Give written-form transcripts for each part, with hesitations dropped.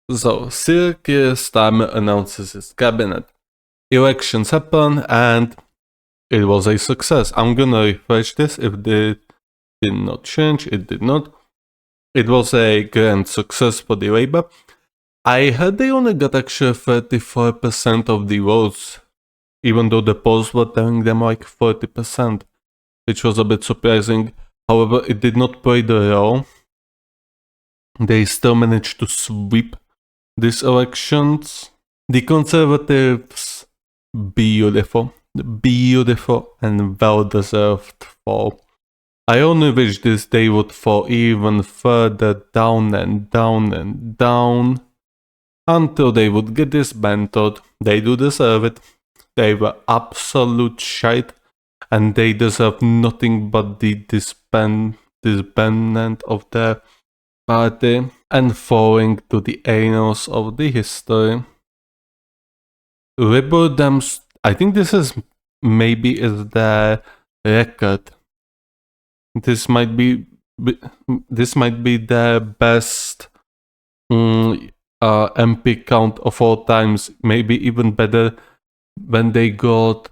So, Sir Keir Starmer announces his cabinet. Elections happen and it was a success. I'm gonna refresh this if it did not change. It did not. It was a grand success for the Labour. I heard they only got actually 34% of the votes, even though the polls were telling them like 40%, which was a bit surprising. However, it did not play the role. They still managed to sweep these elections. The Conservatives, beautiful and well-deserved fall. I only wish this day would fall even further down and down and down until they would get dismantled. They do deserve it. They were absolute shite and they deserve nothing but the disbandment of their party and falling to the annals of the history. Liberal Dems, I think this is maybe is their record. This might be their best MP count of all times. Maybe even better when they got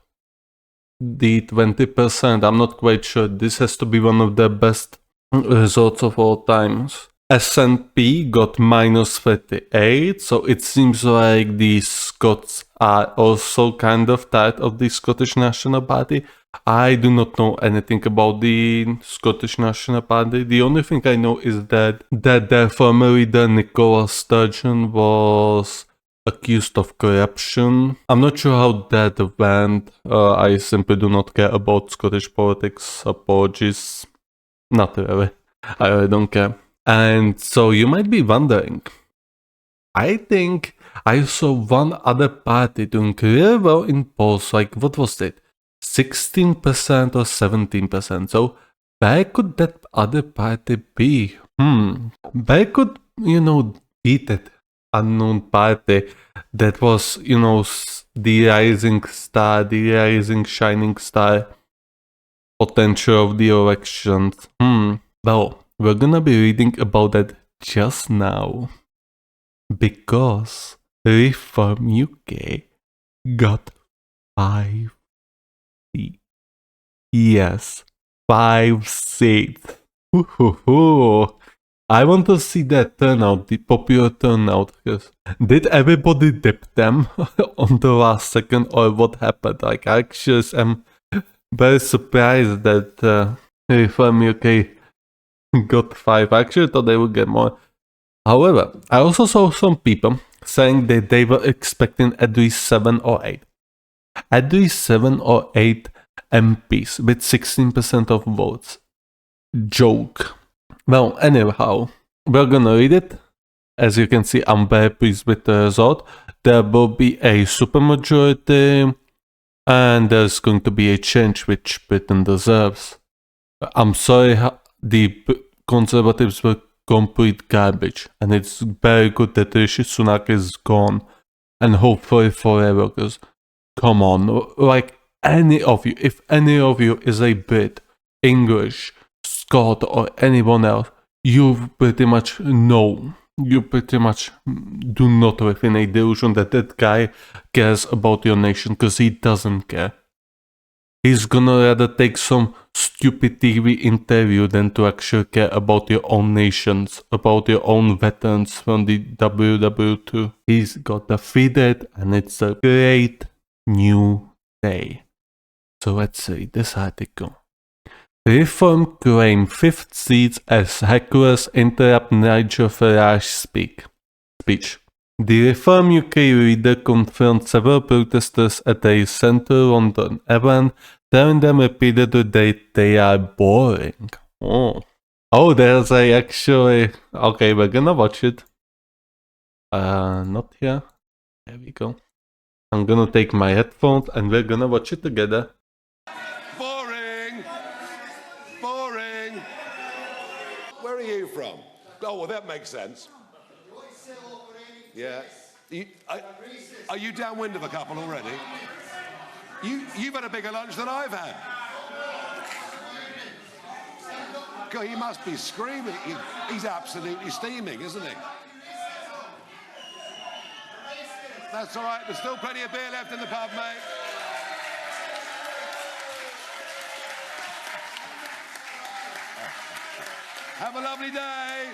the 20%. I'm not quite sure. This has to be one of the best results of all times. SNP got minus 38, so it seems like the Scots are also kind of tired of the Scottish National Party. I do not know anything about the Scottish National Party. The only thing I know is that their former leader Nicola Sturgeon was accused of corruption. I'm not sure how that went. I simply do not care about Scottish politics. Apologies. Not really. I really don't care. And so you might be wondering, I think I saw one other party doing really well in polls, like what was it, 16% or 17%. So where could that other party be? Where could, beat that unknown party that was, the rising star, the rising shining star potential of the elections? Well, we're gonna be reading about that just now. Because Reform UK got 5 seats. Yes, 5 seats. I want to see that turnout, the popular turnout. Because did everybody dip them on the last second or what happened? Like, I actually am very surprised that Reform UK got 5. I actually thought they would get more. However, I also saw some people saying that they were expecting at least 7 or 8. At least 7 or 8 MPs with 16% of votes. Joke. Well, anyhow, we're gonna read it. As you can see, I'm very pleased with the result. There will be a supermajority, and there's going to be a change which Britain deserves. I'm sorry, the Conservatives were complete garbage, and it's very good that Rishi Sunak is gone, and hopefully forever, because come on, like any of you, if any of you is a Brit, English, Scot, or anyone else, you pretty much know, you pretty much do not live in a delusion that that guy cares about your nation, because he doesn't care. He's gonna rather take some stupid TV interview than to actually care about your own nations, about your own veterans from the WW2. He's got defeated and it's a great new day. So let's read this article. Reform claim 5th seats as hecklers interrupt Nigel Farage speech. The Reform UK leader confronted several protesters at a central London event, telling them repeatedly that they are boring. Oh, there's a actually... Okay, we're gonna watch it. Not here. There we go. I'm gonna take my headphones and we're gonna watch it together. Boring! Boring! Where are you from? Oh, well, that makes sense. Yeah. Are you downwind of a couple already? You've had a bigger lunch than I've had. God, he must be screaming. He's absolutely steaming, isn't he? That's all right. There's still plenty of beer left in the pub, mate. Have a lovely day.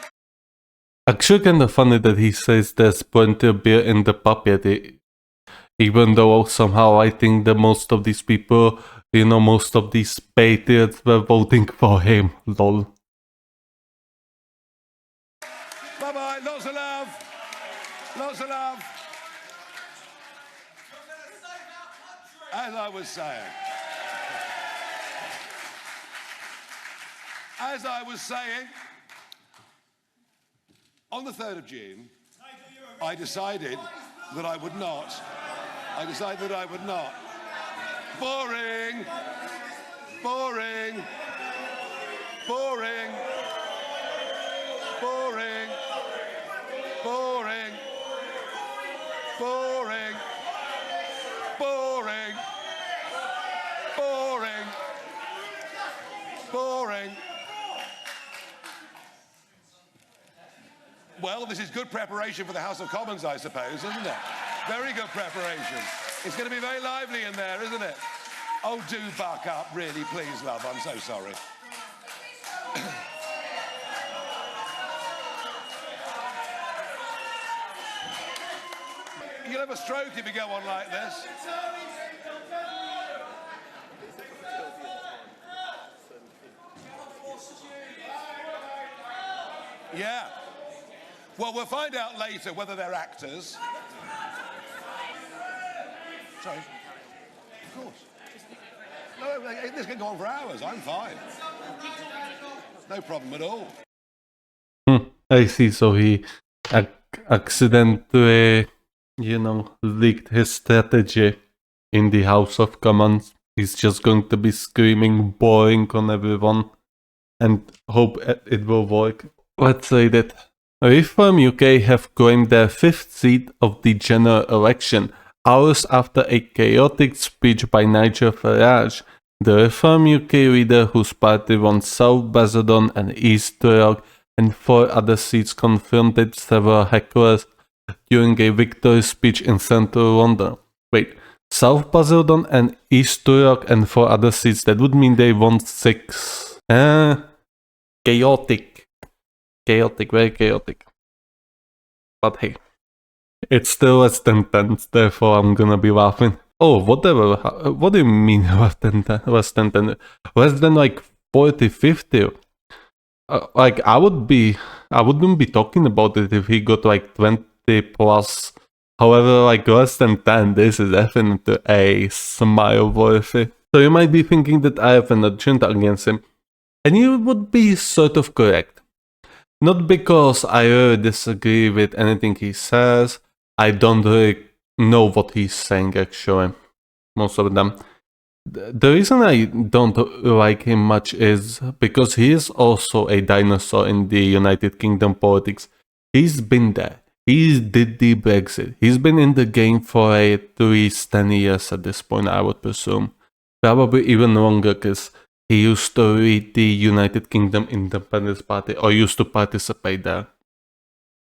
Actually, kind of funny that he says there's plenty of beer in the pub yet. Even though somehow I think that most of these people, most of these patriots were voting for him. Lol. Bye-bye. Lots of love. Lots of love. As I was saying, on the 3rd of June, I decided that I would not. Boring. Boring. Boring. Boring. Boring. Boring. Boring. Boring. Boring. Well, this is good preparation for the House of Commons, I suppose, isn't it? Very good preparation. It's going to be very lively in there, isn't it? Oh, do buck up, really, please, love. I'm so sorry. You'll have a stroke if you go on like this. Yeah. Well, we'll find out later whether they're actors. Sorry. Of course. No, this can go on for hours. I'm fine. No problem at all. I see. So he accidentally, leaked his strategy in the House of Commons. He's just going to be screaming boring on everyone and hope it will work. Let's read it. Reform UK have claimed their 5th seat of the general election, hours after a chaotic speech by Nigel Farage. The Reform UK leader, whose party won South Basildon and East Thurrock and 4 other seats, confronted several hecklers during a victory speech in central London. Wait, South Basildon and East Thurrock and 4 other seats, that would mean they won 6. Chaotic. Chaotic, very chaotic. But hey, it's still less than 10, therefore I'm gonna be laughing. Oh, whatever. What do you mean less than 10? Less than 10? Less than like 40, 50? I wouldn't be talking about it if he got like 20 plus. However, like less than 10, this is definitely a smile worthy. So you might be thinking that I have an agenda against him. And you would be sort of correct. Not because I really disagree with anything he says. I don't really know what he's saying actually. Most of them. The reason I don't like him much is because he is also a dinosaur in the United Kingdom politics. He's been there. He did the Brexit. He's been in the game for at least 10 years at this point, I would presume. Probably even longer, because he used to lead the United Kingdom Independence Party, or used to participate there.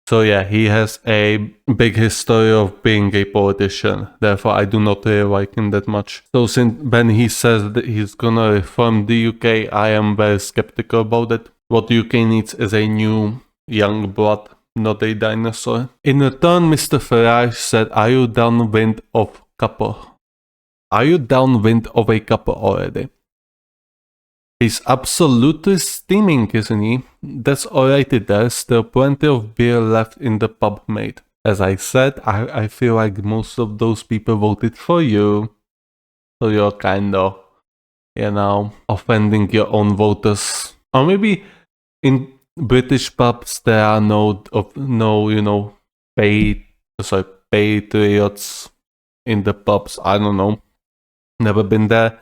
So yeah, he has a big history of being a politician. Therefore, I do not really like him that much. So when he says that he's gonna reform the UK, I am very skeptical about it. What the UK needs is a new young blood, not a dinosaur. In return, Mr. Farage said, Are you downwind of a cuppa already? He's absolutely steaming, isn't he? That's alrighty, there's still plenty of beer left in the pub, mate. As I said, I feel like most of those people voted for you. So you're kinda, offending your own voters. Or maybe in British pubs there are no patriots in the pubs. I don't know. Never been there,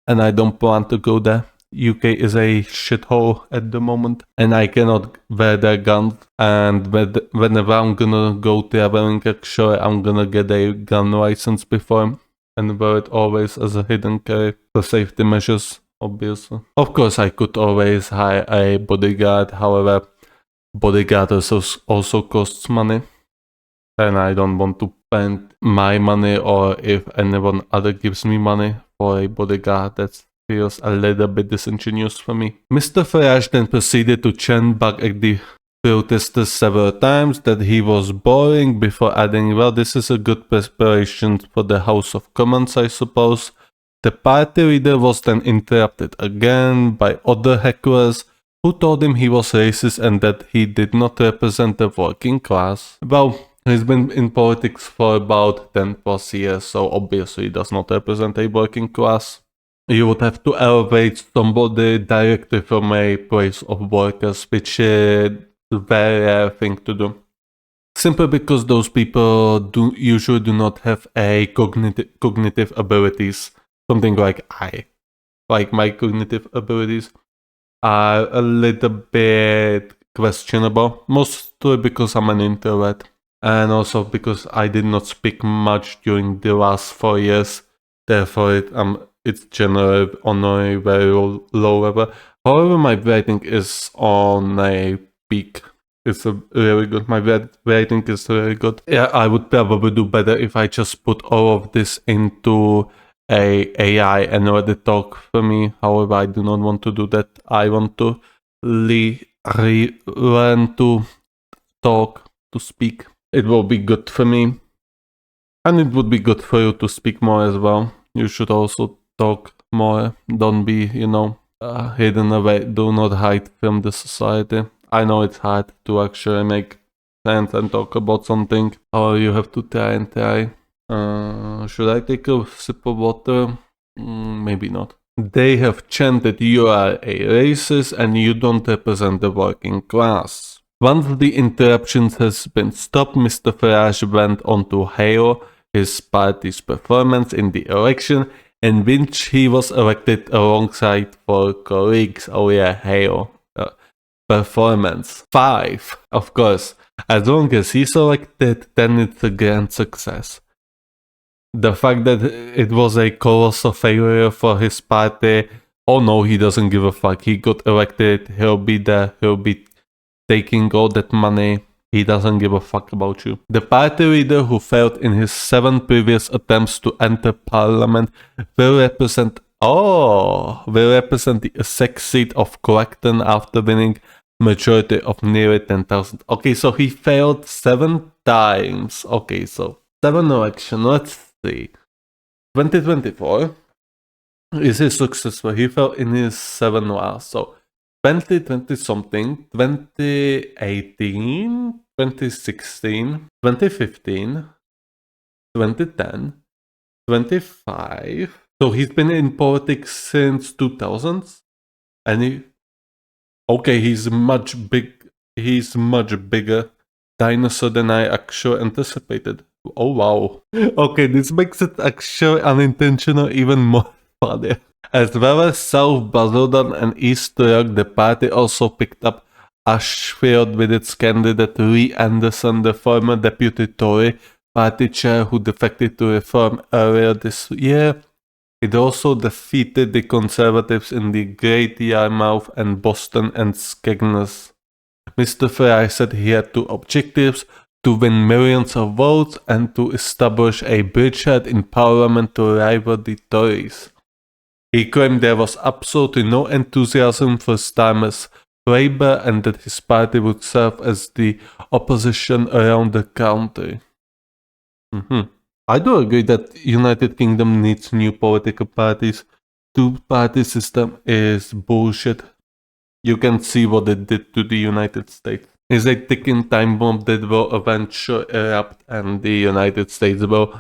and I don't plan to go there. UK is a shithole at the moment, and I cannot wear their guns. And whenever I'm gonna go traveling, actually, I'm gonna get a gun license before and wear it always as a hidden carry for safety measures, obviously. Of course, I could always hire a bodyguard, however, bodyguard also costs money. and I don't want to spend my money, or if anyone other gives me money for a bodyguard, that feels a little bit disingenuous for me. Mr. Farage then proceeded to chant back at the protesters several times that he was boring before adding, well, this is a good preparation for the House of Commons, I suppose. The party leader was then interrupted again by other hecklers who told him he was racist and that he did not represent the working class. Well, he's been in politics for about 10 plus years, so obviously he does not represent a working class. You would have to elevate somebody directly from a place of workers, which is a very rare thing to do. Simply because those people usually do not have a cognitive abilities, something like my cognitive abilities are a little bit questionable, mostly because I'm an introvert, and also because I did not speak much during the last 4 years, therefore it's generally on a very low level. However, my rating is on a peak. It's really good. My rating is really good. Yeah, I would probably do better if I just put all of this into a AI and let it talk for me. However, I do not want to do that. I want to learn to talk, to speak. It will be good for me. And it would be good for you to speak more as well. You should also talk more. Don't be, hidden away. Do not hide from the society. I know it's hard to actually make sense and talk about something, or you have to try and try. Should I take a sip of water? Maybe not. They have chanted you are a racist and you don't represent the working class. Once the interruptions has been stopped, Mr. Farage went on to hail his party's performance in the election, in which he was elected alongside 4 colleagues. Oh yeah, hail. Performance. 5. Of course. As long as he's elected, then it's a grand success. The fact that it was a colossal failure for his party, oh no, he doesn't give a fuck. He got elected, he'll be there, he'll be taking all that money. He doesn't give a fuck about you. The party leader who failed in his 7 previous attempts to enter parliament will represent the sex seat of Clacton after winning majority of nearly 10,000. Okay, so he failed 7 times. Okay, so 7 election. Let's see. 2024 is he successful? He failed in his 7 last. So 2020 something, 2018, 2016, 2015, 2010, 25. So he's been in politics since 2000s, and he's much bigger dinosaur than I actually anticipated. Oh wow. Okay, this makes it actually unintentional even more funny. As well as South Basildon and East York, the party also picked up Ashfield with its candidate Lee Anderson, the former deputy Tory party chair who defected to Reform earlier this year. It also defeated the Conservatives in the Great Yarmouth and Boston and Skegness. Mr. Farage said he had 2 objectives: to win millions of votes and to establish a bridgehead in Parliament to rival the Tories. He claimed there was absolutely no enthusiasm for Starmer's Labour and that his party would serve as the opposition around the country. I do agree that United Kingdom needs new political parties. 2-party system is bullshit. You can see what it did to the United States. It's a ticking time bomb that will eventually erupt and the United States will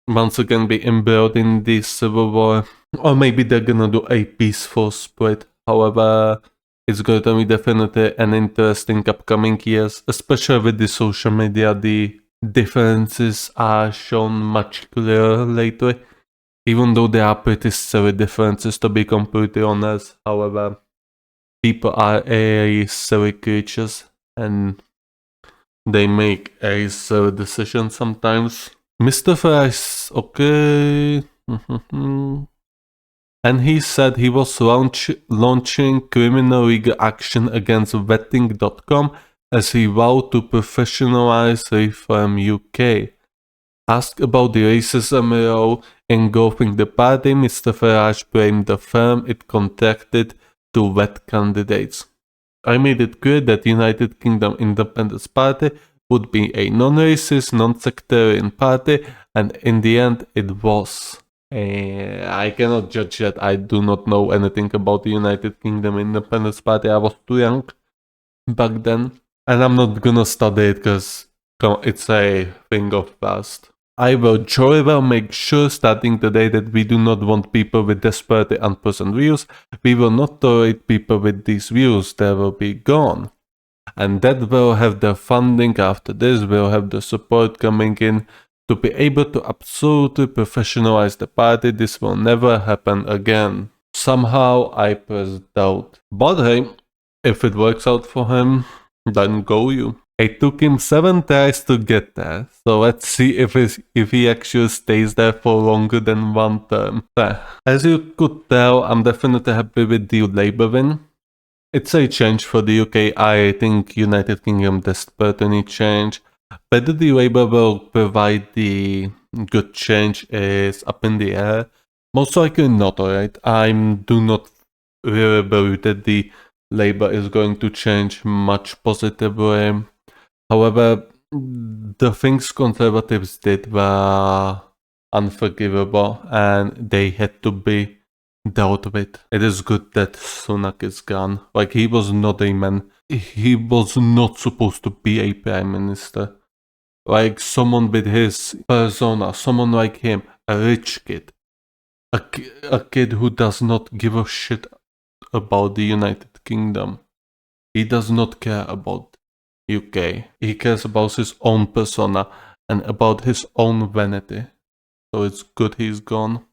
once again be embroiled in the Civil War. Or maybe they're gonna do a peaceful split. However, it's going to be definitely an interesting upcoming years, especially with the social media. The differences are shown much clearer lately, even though they are pretty silly differences, to be completely honest. However, people are a silly creatures and they make a silly decision sometimes. Mr. Farage, okay. And he said he was launching criminal legal action against vetting.com as he vowed to professionalize Reform UK. Asked about the racism row engulfing the party, Mr. Farage blamed the firm it contracted to vet candidates. I made it clear that United Kingdom Independence Party would be a non-racist, non-sectarian party, and in the end it was. I cannot judge that. I do not know anything about the United Kingdom Independence Party. I was too young back then. And I'm not gonna study it because it's a thing of past. I will however make sure starting today that we do not want people with desperately unpleasant views. We will not tolerate people with these views. They will be gone. And that will have the funding after this, will have the support coming in to be able to absolutely professionalize the party. This will never happen again. Somehow I press doubt. But hey, if it works out for him, then go you. It took him 7 tries to get there, so let's see if he actually stays there for longer than 1 term. As you could tell, I'm definitely happy with the Labour win. It's a change for the UK. I think United Kingdom desperately need change. Whether the Labour will provide the good change is up in the air. Most likely not, alright? I do not really believe that the Labour is going to change much positively. However, the things Conservatives did were unforgivable and they had to be dealt with. It is good that Sunak is gone. Like, he was not a man. He was not supposed to be a prime minister. Like, someone with his persona, someone like him, a rich kid. A kid who does not give a shit about the United Kingdom. He does not care about UK. He cares about his own persona and about his own vanity. So it's good he's gone.